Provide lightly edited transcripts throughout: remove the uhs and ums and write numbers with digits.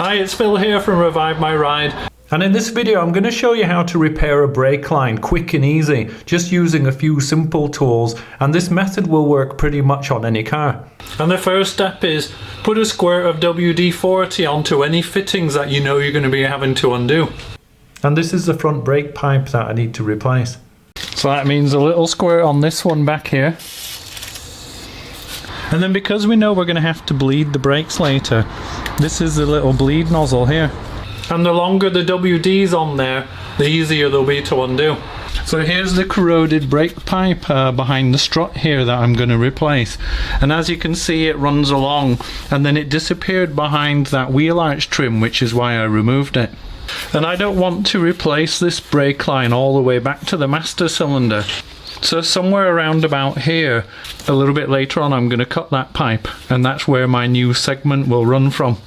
Hi, it's Phil here from Revive My Ride, and in this video I'm going to show you how to repair a brake line quick and easy, just using a few simple tools, and this method will work pretty much on any car. And the first step is put a squirt of WD-40 onto any fittings that you know you're going to be having to undo. And this is the front brake pipe that I need to replace. So that means a little squirt on this one back here. And then because we know we're going to have to bleed the brakes later, this is the little bleed nozzle here. And the longer the WD's on there, the easier they'll be to undo. So here's the corroded brake pipe behind the strut here that I'm going to replace. And as you can see, it runs along and then it disappeared behind that wheel arch trim, which is why I removed it. And I don't want to replace this brake line all the way back to the master cylinder. So somewhere around about here, a little bit later on, I'm going to cut that pipe, and that's where my new segment will run from.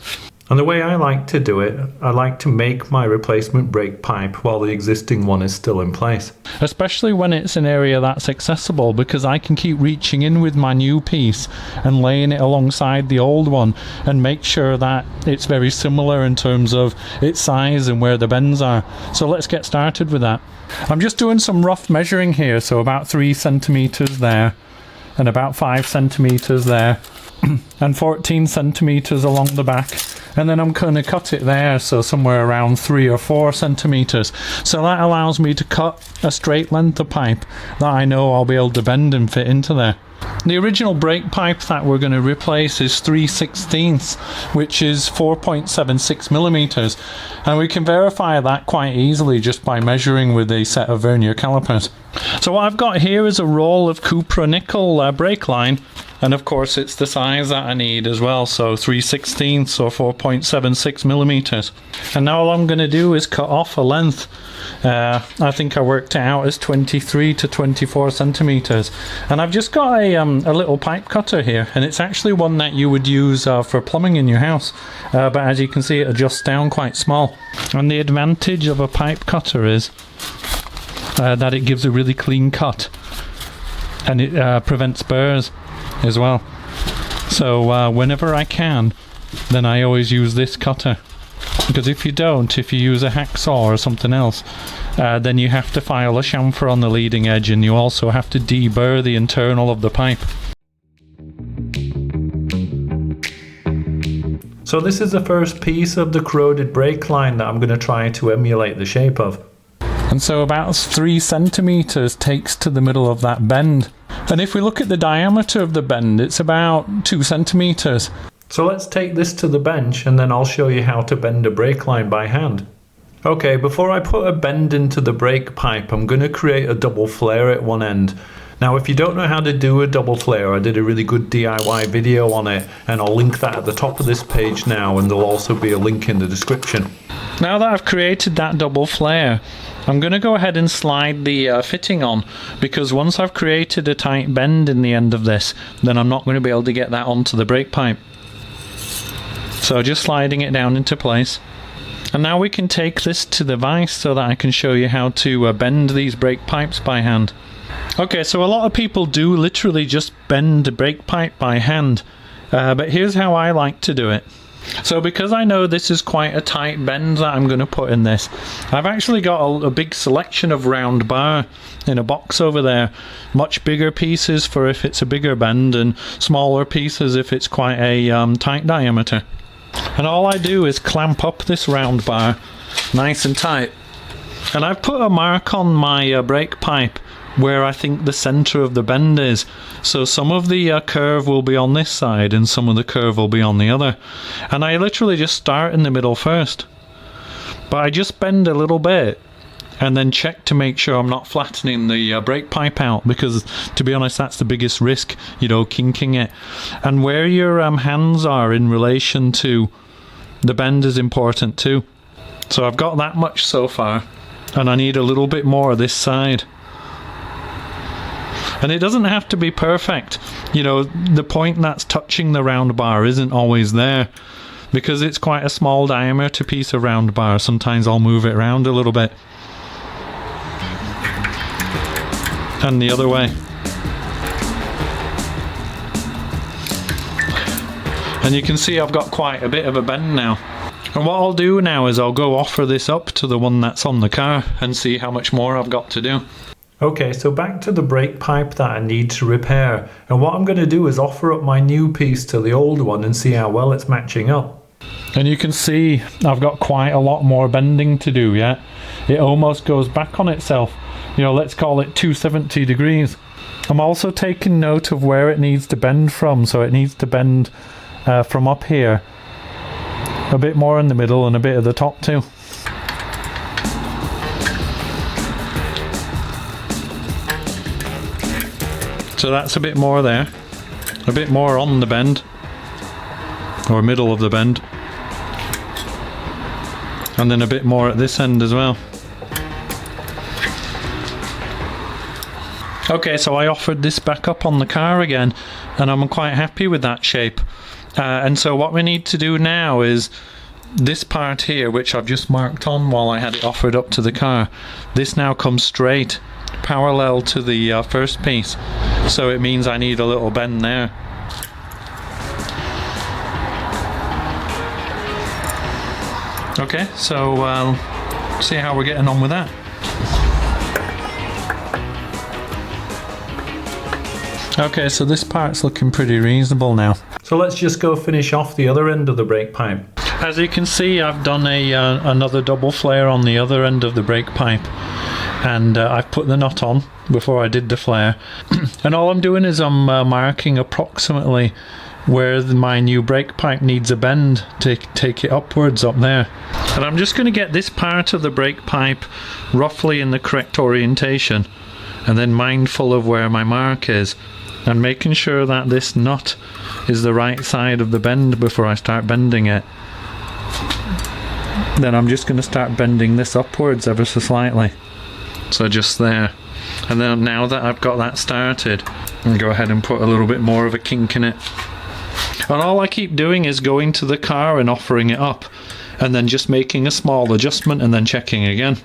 And the way I like to do it, I like to make my replacement brake pipe while the existing one is still in place. Especially when it's an area that's accessible, because I can keep reaching in with my new piece and laying it alongside the old one and make sure that it's very similar in terms of its size and where the bends are. So let's get started with that. I'm just doing some rough measuring here, so about 3 centimeters there and about 5 centimeters there and 14 centimeters along the back, and then I'm going to cut it there, so somewhere around 3 or 4 centimeters. So that allows me to cut a straight length of pipe that I know I'll be able to bend and fit into there. The original brake pipe that we're going to replace is 3/16, which is 4.76 millimeters, and we can verify that quite easily just by measuring with a set of vernier calipers. So what I've got here is a roll of Cupro-Nickel brake line, and of course it's the size that I need as well, so 3/16 or 4.76 millimeters. And now all I'm going to do is cut off a length. I think I worked it out as 23 to 24 centimeters, and I've just got a little pipe cutter here, and it's actually one that you would use for plumbing in your house, but as you can see it adjusts down quite small. And the advantage of a pipe cutter is that it gives a really clean cut, and it prevents burrs as well. So whenever I can, then I always use this cutter, because if you don't, if you use a hacksaw or something else, then you have to file a chamfer on the leading edge, and you also have to deburr the internal of the pipe. So this is the first piece of the corroded brake line that I'm going to try to emulate the shape of. And so about 3 centimeters takes to the middle of that bend. And if we look at the diameter of the bend, it's about 2 centimeters. So let's take this to the bench, and then I'll show you how to bend a brake line by hand. Okay, before I put a bend into the brake pipe, I'm going to create a double flare at one end. Now if you don't know how to do a double flare, I did a really good DIY video on it, and I'll link that at the top of this page now, and there'll also be a link in the description. Now that I've created that double flare, I'm going to go ahead and slide the fitting on, because once I've created a tight bend in the end of this, then I'm not going to be able to get that onto the brake pipe. So just sliding it down into place. And now we can take this to the vise so that I can show you how to bend these brake pipes by hand. Okay, so a lot of people do literally just bend the brake pipe by hand, but here's how I like to do it. So because I know this is quite a tight bend that I'm going to put in this, I've actually got a big selection of round bar in a box over there. Much bigger pieces for if it's a bigger bend, and smaller pieces if it's quite a tight diameter. And all I do is clamp up this round bar nice and tight. And I've put a mark on my brake pipe where I think the center of the bend is. So some of the curve will be on this side and some of the curve will be on the other. And I literally just start in the middle first. But I just bend a little bit and then check to make sure I'm not flattening the brake pipe out, because to be honest that's the biggest risk, you know, kinking it. And where your hands are in relation to the bend is important too. So I've got that much so far, and I need a little bit more this side. And it doesn't have to be perfect, you know, the point that's touching the round bar isn't always there, because it's quite a small diameter piece of round bar. Sometimes I'll move it around a little bit. And the other way. And you can see I've got quite a bit of a bend now. And what I'll do now is I'll go offer this up to the one that's on the car and see how much more I've got to do. Okay, so back to the brake pipe that I need to repair, and what I'm going to do is offer up my new piece to the old one and see how well it's matching up. And you can see I've got quite a lot more bending to do yet. It almost goes back on itself. You know, let's call it 270 degrees. I'm also taking note of where it needs to bend from, so it needs to bend from up here, a bit more in the middle and a bit at the top too. So that's a bit more there, a bit more on the bend, or middle of the bend, and then a bit more at this end as well. Okay, so I offered this back up on the car again, and I'm quite happy with that shape. And so what we need to do now is this part here, which I've just marked on while I had it offered up to the car, this now comes straight parallel to the first piece, so it means I need a little bend there. Okay, so see how we're getting on with that. Okay, so this part's looking pretty reasonable now. So let's just go finish off the other end of the brake pipe. As you can see, I've done another double flare on the other end of the brake pipe, and I've put the nut on before I did the flare. And all I'm doing is I'm marking approximately where my new brake pipe needs a bend to take it upwards up there. And I'm just going to get this part of the brake pipe roughly in the correct orientation, and then mindful of where my mark is, and making sure that this nut is the right side of the bend before I start bending it. Then I'm just going to start bending this upwards ever so slightly, so just there. And then now that I've got that started, I'll go ahead and put a little bit more of a kink in it. And all I keep doing is going to the car and offering it up, and then just making a small adjustment and then checking again.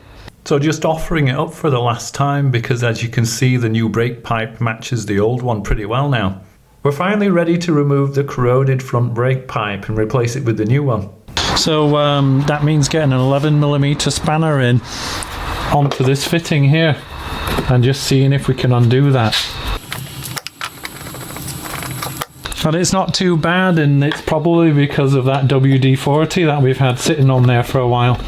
So just offering it up for the last time, because as you can see, the new brake pipe matches the old one pretty well now. We're finally ready to remove the corroded front brake pipe and replace it with the new one. So that means getting an 11mm spanner in onto this fitting here and just seeing if we can undo that. And it's not too bad, and it's probably because of that WD-40 that we've had sitting on there for a while.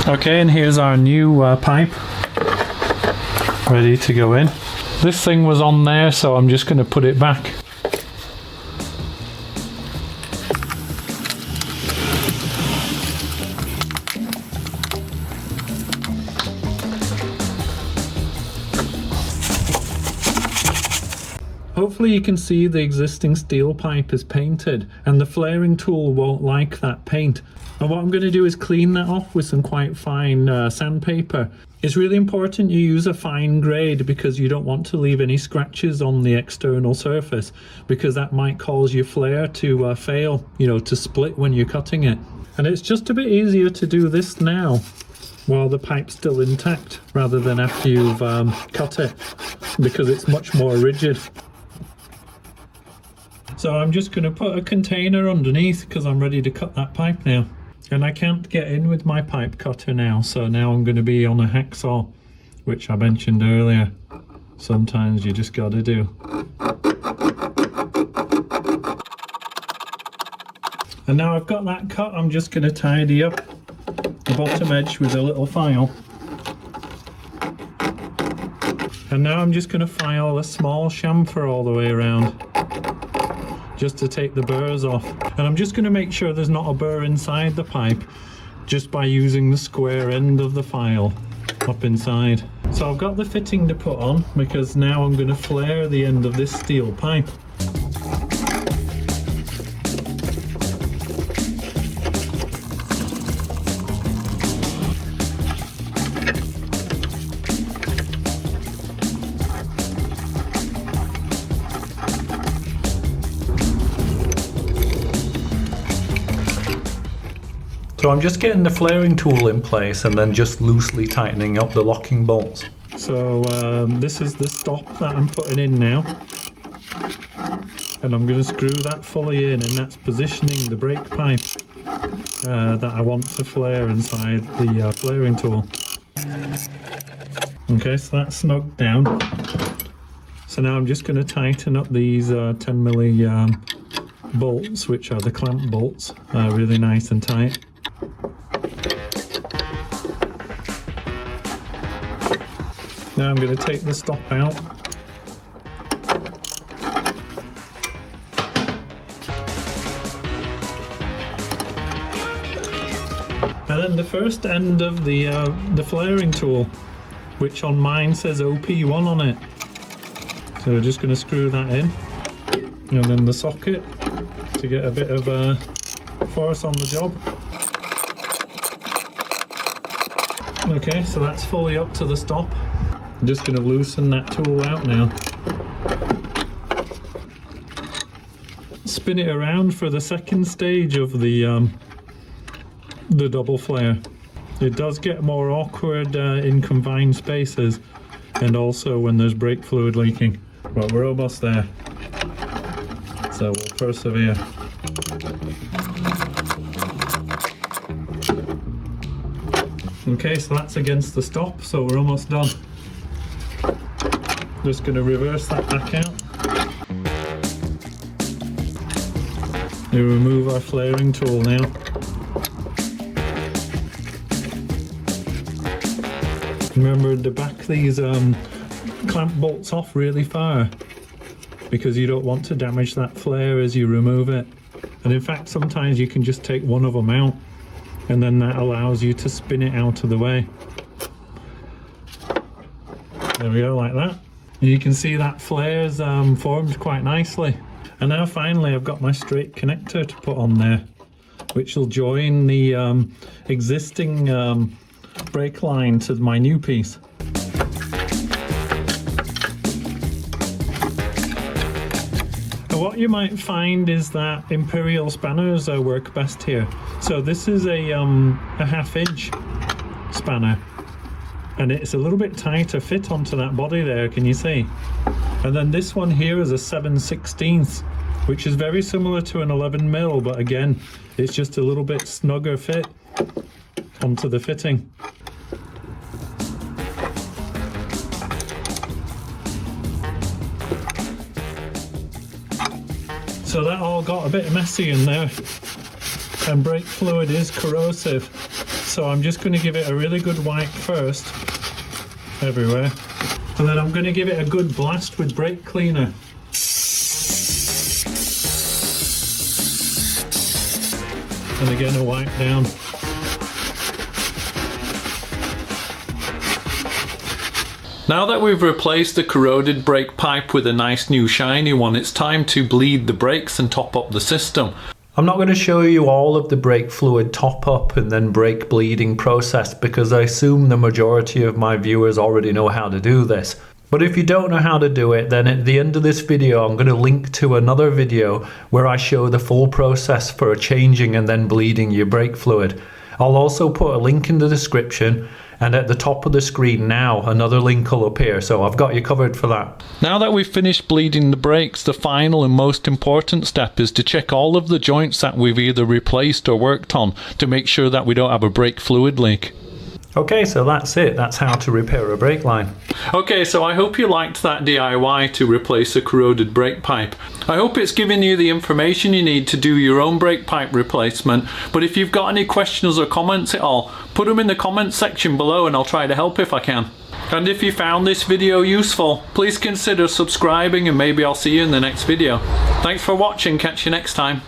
Okay, and here's our new pipe ready to go in. This thing was on there, so I'm just going to put it back. Hopefully you can see the existing steel pipe is painted, and the flaring tool won't like that paint. And what I'm going to do is clean that off with some quite fine sandpaper. It's really important you use a fine grade, because you don't want to leave any scratches on the external surface, because that might cause your flare to fail, you know, to split when you're cutting it. And it's just a bit easier to do this now while the pipe's still intact rather than after you've cut it, because it's much more rigid. So I'm just going to put a container underneath because I'm ready to cut that pipe now. And I can't get in with my pipe cutter now, so now I'm going to be on a hacksaw, which I mentioned earlier. Sometimes you just got to do. And now I've got that cut, I'm just going to tidy up the bottom edge with a little file. And now I'm just going to file a small chamfer all the way around, just to take the burrs off. And I'm just going to make sure there's not a burr inside the pipe, just by using the square end of the file up inside. So I've got the fitting to put on, because now I'm going to flare the end of this steel pipe. So I'm just getting the flaring tool in place and then just loosely tightening up the locking bolts. So this is the stop that I'm putting in now. and I'm going to screw that fully in, and that's positioning the brake pipe that I want to flare inside the flaring tool. Okay, so that's snugged down. So now I'm just going to tighten up these 10mm bolts, which are the clamp bolts, really nice and tight. Now I'm going to take the stop out. And then the first end of the flaring tool, which on mine says OP1 on it. So we're just going to screw that in, and then the socket to get a bit of force on the job. Okay, so that's fully up to the stop. I'm just going to loosen that tool out now. Spin it around for the second stage of the double flare. It does get more awkward in confined spaces, and also when there's brake fluid leaking. But we're almost there, so we'll persevere. Okay, so that's against the stop, so we're almost done. Just going to reverse that back out. We remove our flaring tool now. Remember to back these clamp bolts off really far, because you don't want to damage that flare as you remove it. And in fact, sometimes you can just take one of them out, and then that allows you to spin it out of the way. There we go, like that. And you can see that flare's formed quite nicely. And now finally I've got my straight connector to put on there, which will join the existing brake line to my new piece. And what you might find is that imperial spanners work best here. So this is a 1/2 inch spanner, and it's a little bit tighter fit onto that body there, can you see? And then this one here is a 7/16, which is very similar to an 11mm, but again, it's just a little bit snugger fit onto the fitting. So that all got a bit messy in there, and brake fluid is corrosive. So I'm just going to give it a really good wipe first, everywhere. And then I'm going to give it a good blast with brake cleaner. And again, a wipe down. Now that we've replaced the corroded brake pipe with a nice new shiny one, it's time to bleed the brakes and top up the system. I'm not going to show you all of the brake fluid top up and then brake bleeding process, because I assume the majority of my viewers already know how to do this. But if you don't know how to do it, then at the end of this video I'm going to link to another video where I show the full process for changing and then bleeding your brake fluid. I'll also put a link in the description, and at the top of the screen now another link will appear, so I've got you covered for that. Now that we've finished bleeding the brakes, the final and most important step is to check all of the joints that we've either replaced or worked on to make sure that we don't have a brake fluid leak. Okay, so that's it. That's how to repair a brake line. Okay, so I hope you liked that DIY to replace a corroded brake pipe. I hope it's given you the information you need to do your own brake pipe replacement, but if you've got any questions or comments at all, put them in the comments section below and I'll try to help if I can. And if you found this video useful, please consider subscribing, and maybe I'll see you in the next video. Thanks for watching, catch you next time.